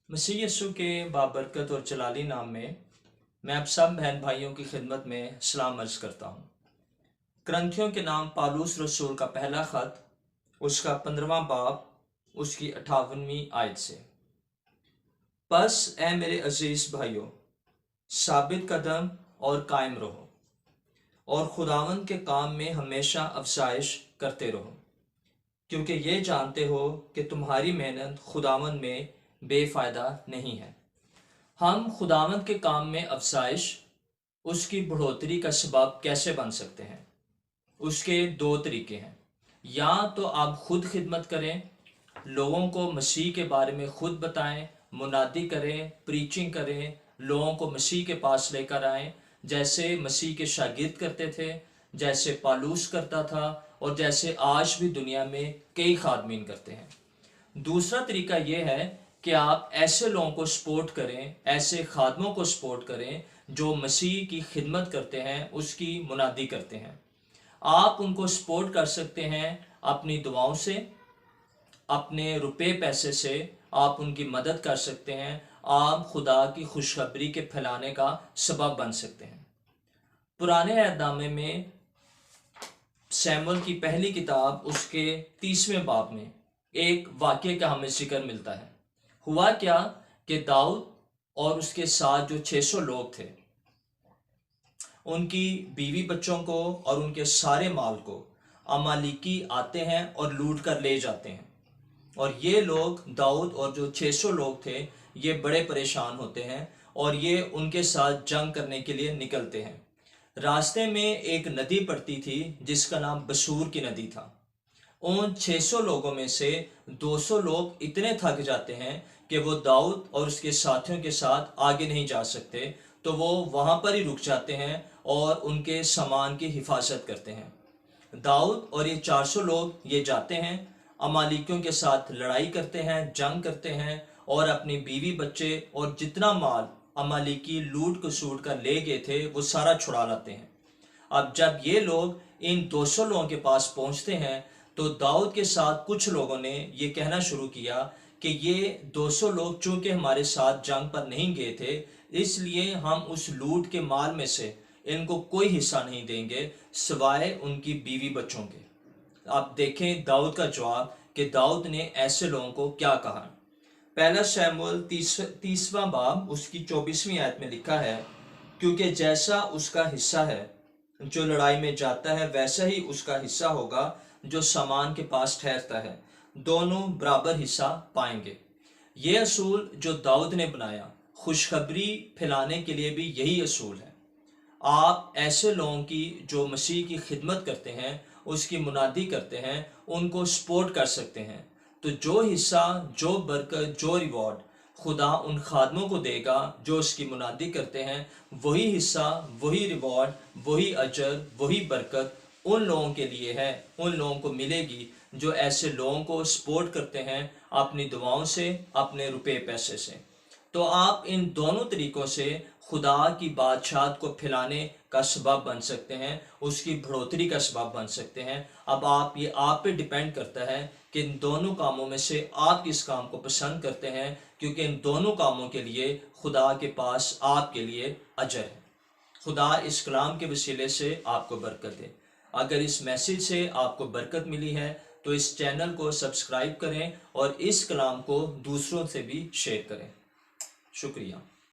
मसीह यीशु के बाबरकत और जलाली नाम में मैं आप सब बहन भाइयों की खिदमत में सलाम अर्ज करता हूँ। करंथियों के नाम पालूस रसूल का पहला खत, उसका 15वां बाब, उसकी 58वीं आयत से। बस ए मेरे अजीज भाइयों, साबित कदम और कायम रहो और खुदावंद के काम में हमेशा अफजाइश करते रहो, क्योंकि ये जानते हो कि तुम्हारी मेहनत खुदावंद में बेफायदा नहीं है। हम खुदावंद के काम में अफजाइश, उसकी बढ़ोतरी का सबब कैसे बन सकते हैं? उसके दो तरीके हैं। या तो आप खुद खिदमत करें, लोगों को मसीह के बारे में खुद बताएं, मुनादी करें, प्रीचिंग करें, लोगों को मसीह के पास लेकर आएं, जैसे मसीह के शागिर्द करते थे, जैसे पालूस करता था और जैसे आज भी दुनिया में कई खादमीन करते हैं। दूसरा तरीका यह है कि आप ऐसे लोगों को सपोर्ट करें, ऐसे खादमों को सपोर्ट करें जो मसीह की खिदमत करते हैं, उसकी मुनादी करते हैं। आप उनको सपोर्ट कर सकते हैं अपनी दुआओं से, अपने रुपए पैसे से आप उनकी मदद कर सकते हैं। आप खुदा की खुशखबरी के फैलाने का सबब बन सकते हैं। पुराने अहदनामे में शमूएल की पहली किताब उसके 30वें बाब में एक वाक्य का हमें जिक्र मिलता है। हुआ क्या कि दाऊद और उसके साथ जो 600 लोग थे, उनकी बीवी बच्चों को और उनके सारे माल को अमालिकी आते हैं और लूट कर ले जाते हैं। और ये लोग, दाऊद और जो 600 लोग थे, ये बड़े परेशान होते हैं और ये उनके साथ जंग करने के लिए निकलते हैं। रास्ते में एक नदी पड़ती थी जिसका नाम बसूर की नदी था। उन 600 लोगों में से 200 लोग इतने थक जाते हैं कि वो दाऊद और उसके साथियों के साथ आगे नहीं जा सकते, तो वो वहां पर ही रुक जाते हैं और उनके सामान की हिफाजत करते हैं। दाऊद और ये 400 लोग ये जाते हैं, अमालिकियों के साथ लड़ाई करते हैं, जंग करते हैं और अपनी बीवी बच्चे और जितना माल अमालिकी लूट कसूट कर ले गए थे वो सारा छुड़ा लाते हैं। अब जब ये लोग इन 200 लोगों के पास पहुंचते हैं तो दाऊद के साथ कुछ लोगों ने ये कहना शुरू किया कि ये 200 लोग चूंकि हमारे साथ जंग पर नहीं गए थे, इसलिए हम उस लूट के माल में से इनको कोई हिस्सा नहीं देंगे सिवाय उनकी बीवी बच्चों के। आप देखें दाऊद का जवाब कि दाऊद ने ऐसे लोगों को क्या कहा। पहला शमूएल 30वां बाब उसकी 24वीं आयत में लिखा है, क्योंकि जैसा उसका हिस्सा है जो लड़ाई में जाता है, वैसा ही उसका हिस्सा होगा जो सामान के पास ठहरता है, दोनों बराबर हिस्सा पाएंगे। ये असूल जो दाऊद ने बनाया, खुशखबरी फैलाने के लिए भी यही असूल है। आप ऐसे लोगों की जो मसीह की खिदमत करते हैं, उसकी मुनादी करते हैं, उनको सपोर्ट कर सकते हैं। तो जो हिस्सा, जो बरकत, जो रिवॉर्ड खुदा उन खादमों को देगा जो उसकी मुनादी करते हैं, वही हिस्सा, वही रिवॉर्ड, वही अजर, वही बरकत उन लोगों के लिए है, उन लोगों को मिलेगी जो ऐसे लोगों को सपोर्ट करते हैं अपनी दुआओं से, अपने रुपए पैसे से। तो आप इन दोनों तरीकों से खुदा की बादशाहत को फैलाने का सबब बन सकते हैं, उसकी बढ़ोतरी का सबब बन सकते हैं। अब ये आप पे डिपेंड करता है कि इन दोनों कामों में से आप किस काम को पसंद करते हैं, क्योंकि इन दोनों कामों के लिए खुदा के पास आपके लिए अजर है। खुदा इस कलाम के वसीले से आपको बरकत दे। अगर इस मैसेज से आपको बरकत मिली है तो इस चैनल को सब्सक्राइब करें और इस कलाम को दूसरों से भी शेयर करें। शुक्रिया।